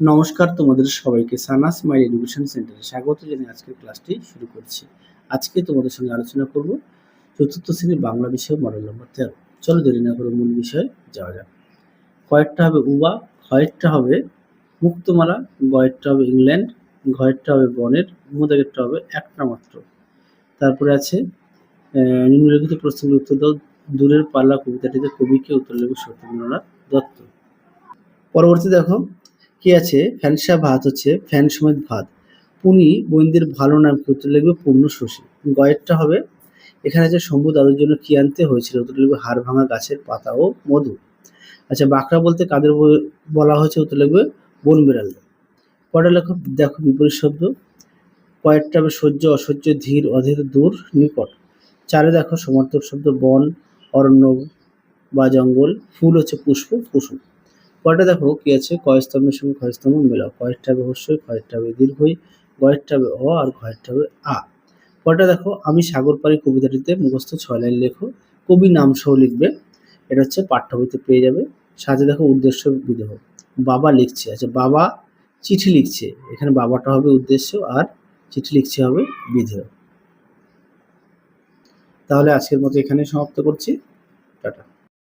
নমস্কার তোমাদের সবাইকে সানা স্মাইল এডুকেশন সেন্টারে স্বাগত জানিয়ে আজকের ক্লাসটি শুরু করছি। আজকে তোমাদের সঙ্গে আলোচনা করব চতুর্থ শ্রেণীর বাংলা বিষয় মডেল নম্বর 13। চলো দেরি না করে মূল বিষয়ে যাওয়া যাক। কয়েকটা হবে উবা, ক্ষয়েরটা হবে মুক্তমালা, গয়েরটা হবে ইংল্যান্ড, ঘয়েরটা হবে বনের, ভূমধ্যরেরটা হবে একটা মাত্র। তারপরে আছে নিম্নলিখিত প্রশ্নের উত্তর দাও। দূরের পাল্লা কবিতাটিতে কবিকে উত্তর লিখবে সত্যেন্দ্রনাথ দত্ত। পরবর্তী দেখো কি আছে, ফ্যানসা ভাত হচ্ছে ফ্যান সমেত ভাত। পুনি বইন্দের ভালো নাম কি, উত্তর লিখবে পূর্ণ শশী। গয়েরটা হবে এখানে যে শম্ভু দাদুর জন্য কি আনতে হয়েছিল, উত্তর লিখবে হাড় ভাঙা গাছের পাতা ও মধু। আচ্ছা, বাঁকড়া বলতে কাদের বলা হয়েছে, উত্তর লিখবে বন বিড়ালদের। পরের লেখো দেখো বিপরীত শব্দ। কয়েকটা হবে সহ্য, অসহ্য, ধীর, অধীর, দূর, নিকট। চারে দেখো সমার্থক শব্দ বন, অরণ্য বা জঙ্গল, ফুল হচ্ছে পুষ্প, কুসুম। পরেরটা দেখো কি আছে, কয়স্তম্ভের সঙ্গে ক্ষয়স্তম্ভ মেলাও। কয়েরটা হবে হর্ষই, ক্ষয়েরটা হবে দীর্ঘই, গয়েরটা হবে অ আর ঘয়েরটা হবে আ। পরেরটা দেখো আমি সাগর পাড়ি কবিতাটিতে মুখস্থ 6 লাইন লেখো, কবি নাম সহ লিখবে। এটা হচ্ছে পাঠ্য বইতে পেয়ে যাবে। সাথে দেখো উদ্দেশ্য বিদেহ, বাবা লিখছে। আচ্ছা, বাবা চিঠি লিখছে, এখানে বাবাটা হবে উদ্দেশ্য আর চিঠি লিখছে হবে বিধেয়। তাহলে আজকের মতো এখানে সমাপ্ত করছি। টাটা।